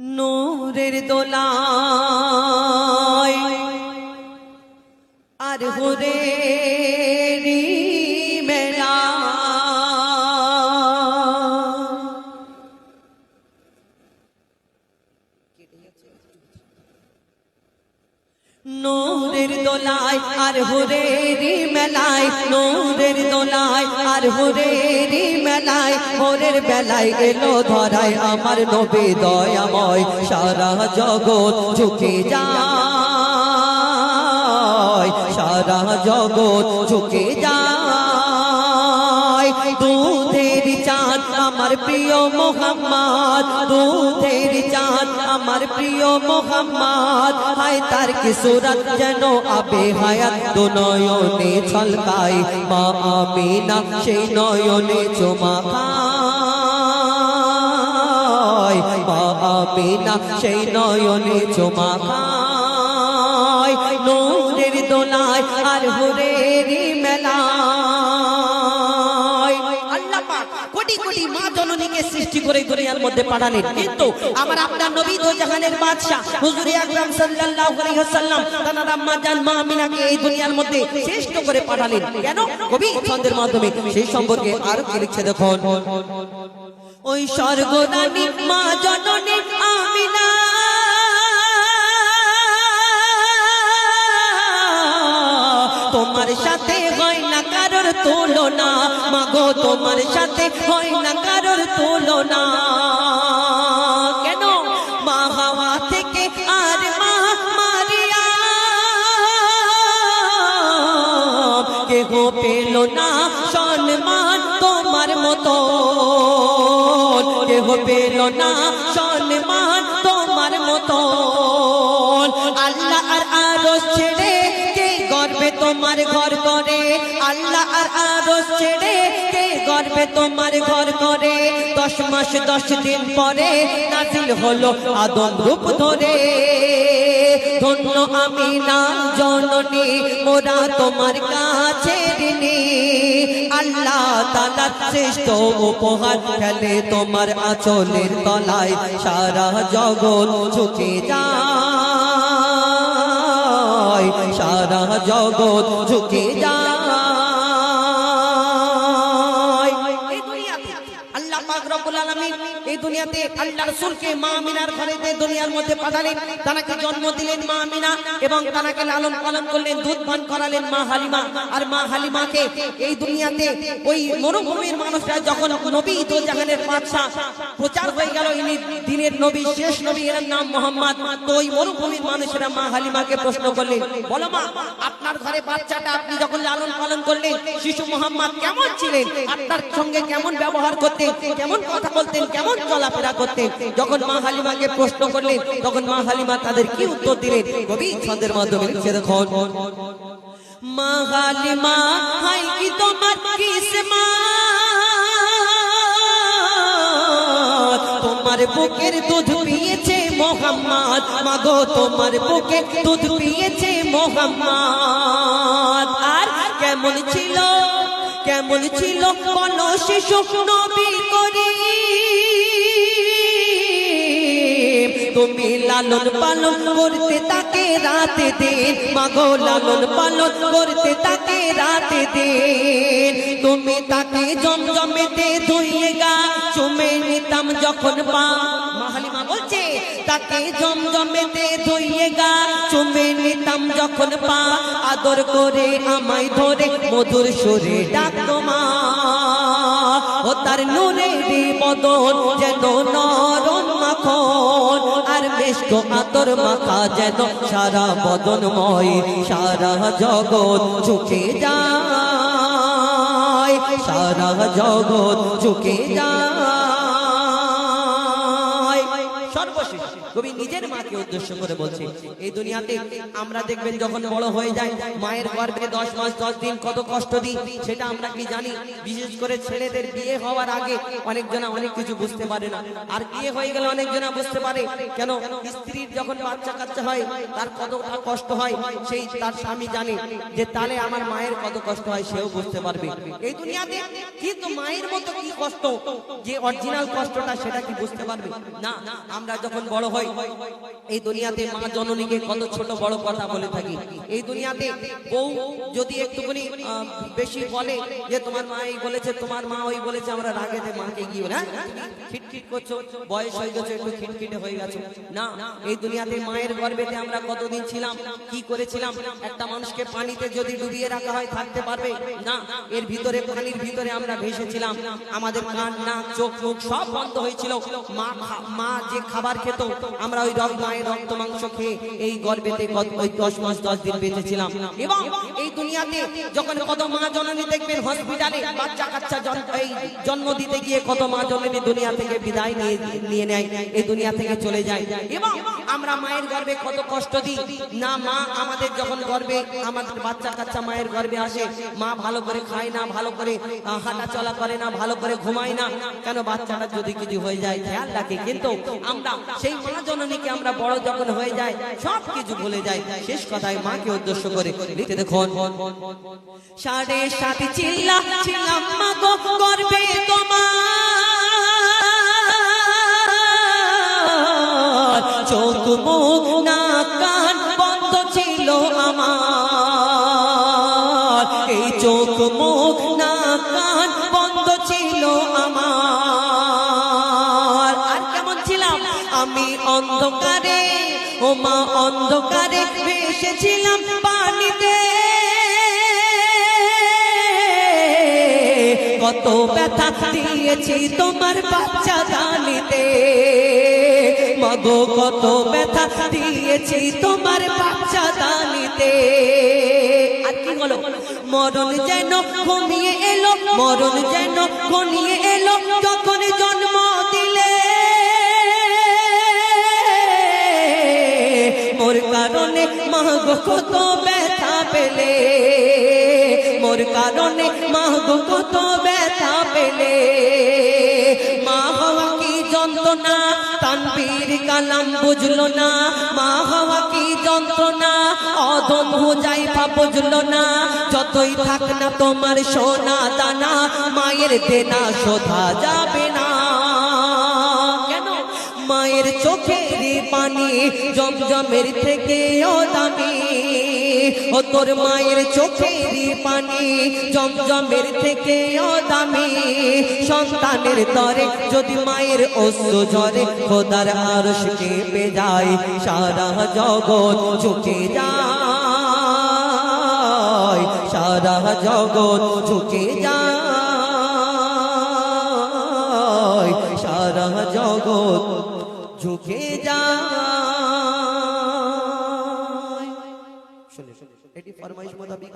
নূরের দোলায় আর হুরেরি মেলা নূরের দোলায় আর হুরেরি মেলায় নূরের দোলায় আর হুরেরি মেলায় ভোরের বেলায় এলো ধরায় আমার নবী দয়াময় সারা জগৎ ঝুঁকে যায় সারা জগৎ ঝুঁকে যায় দুধের চাঁদ আমার প্রিয় মোহাম্মদ দুধের চাঁদ আমার প্রিয় মোহাম্মদ হায় তার কি সুরত যেন আবে হায়াত দু নয়নে ছলকায় মা আমিনা সেই নয়নে চুমা খায় মা আমিনা সেই নয়নে চুমা খায় নূরের দোলায় আর হুরেরি মেলায় আল্লাহ পাক কোটি কোটি মা জননীকে সৃষ্টি করে দুনিয়ার মধ্যে পাঠালেন কিন্তু আমার আপনার নবী তো জাহানের বাদশা হুজুর আকরাম সাল্লাল্লাহু আলাইহি ওয়াসাল্লাম তার আম্মা জান মা আমিনাকে এই দুনিয়ার মধ্যে শ্রেষ্ঠ করে পাঠালেন কেন কবি ছন্দের মাধ্যমে সেই সম্পর্কে আর কি লিখছে দেখুন ওই স্বর্গরানী মা জননী আমিনা তোমার সাথে হয় না কারোর তুলনা মাগো তোমার সাথে হয় না কারোর তুলনা কেন মা হাওয়া থেকে আর মা মারিয়া কেহ পেল না সম্মান তোমার মতো কেহ পেল না সম্মান তোমার মতো আল্লাহ আর আরশ ছেড়ে গর্বে তোমার ঘর করে আল্লাহ আর আরশ ছেড়ে কে গর্বে তোমার ঘর করে 10 মাস 10 দিন পরে নাজিল হলো আদম রূপ ধরে ধন্য আমিনা জননী মোরা তোমার কাছে ঋণী আল্লাহ তাআলা শ্রেষ্ঠ উপহার খেলে তোমার আঁচলের তলায় সারা জগৎ ঝুঁকে যায় সারা জগৎ ঝুঁকে যায় এই দুনিয়াতে আল্লাহ পাক রব্বুল আলামিন এই দুনিয়াতে আল্লাহ রাসূলকে মা আমিনার ঘরেতে দুনিয়ার মধ্যে পাঠালেন তাকে জন্ম দিলেন মা আমিনা এবং তাকে লালন পালন করলেন দুধ পান করালেন মা হালিমা আর মা হালিমাকে এই দুনিয়াতে ওই মরুভূমির মানুষরা যখন নবী তো জাহানের বাদশা প্রচার হয়ে গেল ইনি দিনের নবী শেষ নবী এর নাম মুহাম্মদ তো ওই মরুভূমির মানুষরা মা হালিমাকে প্রশ্ন করলেন বলো মা আপনার ঘরে বাচ্চাটা আপনি যখন লালন পালন করলেন শিশু মুহাম্মদ কেমন ছিলেন আপনার সঙ্গে কেমন ব্যবহার করতেন কেমন কথা বলতেন কেমন চলাফেরা করতেন যখন মা হালিমাকে প্রশ্ন করলেন তখন মা হালিমা তাদের কি উত্তর দিলেন কবি ছন্দের মাধ্যমে লিখে দেখুন মা হালিমা হাই কি তোমার কিসমত তোমার বুকের দুধ পিয়েছে মোহাম্মদ মাগো তোমার বুকে দুধ পিয়েছে মোহাম্মদ আর কেমন ছিল বলো শিশু নবী করিম তুমি লালন পালন করতে তাকে রাতে দিন মাগো লালন পালন করতে তাকে রাতে দিন তুমি তাকে জমজমেতে ধুইয়ে গা চুমে নিতাম যখন পা মা হালিমা বলছে তাকে জমজমেতে ধুইয়ে গা চুমে নিতাম যখন পা আদর করে আমায় ধরে মধুর সুরে ডাকতো মা ও তার নূরের বদন যেন নরম মাখন আর মিষ্ট আতর মাখা যেন সারা বদনময় সারা জগৎ ঝুঁকে যায় সারা জগৎ ঝুঁকে যায় সর্বশেষ কবি নিজের মাকে উদ্দেশ্য করে বলছে এই দুনিয়াতে আমরা দেখবেন যখন বড় হয়ে যায় মায়ের গর্ভে 10 মাস 10 দিন কত কষ্ট দিই সেটা আমরা কি জানি বিশেষ করে ছেলেদের বিয়ে হওয়ার আগে অনেকজনা অনেক কিছু বুঝতে পারে না আর বিয়ে হয়ে গেলে অনেকজনা বুঝতে পারে কেন স্ত্রীর যখন বাচ্চা কাচ্চা হয় তার কতটা কষ্ট হয় সেই তার স্বামী জানে যে তাহলে আমার মায়ের কত কষ্ট হয় সেও বুঝতে পারবে এই দুনিয়াতে কিন্তু মায়ের মতো কি কষ্ট যে অরিজিনাল কষ্টটা সেটা কি বুঝতে পারবে না আমরা যখন বড় হই এই দুনিয়াতে মা জননীকে কত ছোট বড় কথা বলে থাকি। এই দুনিয়াতে বউ যদি একটুখানি বেশি বলে যে তোমার মা এই বলেছে, তোমার মা ওই বলেছে, আমরা রাগেতে মাকে গিয়ে না খিটখিট করছো, বয়স হয়ে গেছে, একটু খিটখিটে হয়ে গেছো। না, এই দুনিয়াতে মায়ের গর্ভেতে আমরা কতদিন ছিলাম, কি করেছিলাম? একটা মানুষকে পানিতে যদি ডুবিয়ে রাখা হয় থাকতে পারবে না। এর ভিতরে, পানির ভিতরে আমরা ভেসেছিলাম। আমাদের কান, নাক, চোখ, মুখ সব বন্ধ হয়েছিল। মা যে খাবার খেত, আমরা ওই মায়ের রক্ত মাংস খেয়ে এই গর্ভেতে ওই 10 মাস 10 দিন বেঁচেছিলাম। এবং এই দুনিয়াতে যখন কত মা জননী দেখবেন হসপিটালে বাচ্চা কাচ্চা জন্ম দিতে গিয়ে কত মা জননী দুনিয়া থেকে বিদায় নিয়ে নেয়, এই দুনিয়া থেকে চলে যায়। এবং আমরা মায়ের গর্ভে কত কষ্ট দিই না। মা আমাদের যখন গর্ভে আমাদের বাচ্চা কাচ্চা মায়ের গর্ভে আসে, মা ভালো করে খায় না, ভালো করে হাঁটা চলা করে না, ভালো করে ঘুমায় না। কেন? বাচ্চাটা যদি কিছু হয়ে যায় খেয়াল রাখে। কিন্তু আমরা সেই মা জননীকে আমরা বড় যখন হয়ে যায় সব কিছু ভুলে যাই। শেষ কথায় মাকে উদ্দেশ্য করে লিখে দেখুন, 7.5 চিল্লা ছিলাম মা গো গর্ভে তোমার, চোখ মুখ নাক কান বন্ধ ছিল আমার, এই চোখ মুখ নাক কান বন্ধ ছিল আমার। আর কেমন ছিলাম আমি অন্ধকারে, ও মা অন্ধকারে ভেসেছিলাম পানিতে, কত ব্যথা দিয়েছি তোমার বাচ্চা দানিতে, মাগো কত ব্যথা দিয়েছি তোমার বাচ্চা দানিতে। আর কি হলো? মরণ যেন ঘনিয়ে এলো, মরণ যেন ঘনিয়ে এলো, যখন জন্ম দিলে মোর কারণে মাগো কত ব্যথা পেলে, মোর কারণে মাগো কত ব্যথা পেলে। মা হওয়া কি যন্ত্রণা, তানবীর কালাম বুঝলো না। মা হওয়া কি যন্ত্রণা, অদম হুজাইফা বুঝলো না। যতই থাক না তোমার সোনা দানা, মায়ের দেনা শোধা যাবে না। কেন? মায়ের চোখের পানি জমজমের থেকেও দামি, ও তোর মায়ের চোখের পানি জমজমের থেকেও দামি। সন্তানের তরে যদি মায়ের অশ্রু ঝরে, খোদার আরশ কেঁপে যায়, সারা জগৎ ঝুঁকে যায়, সারা জগৎ ঝুঁকে যায়, সারা জগৎ ঝুঁকে যায়। শুনে এটি ফরমাইশ মোতাবিক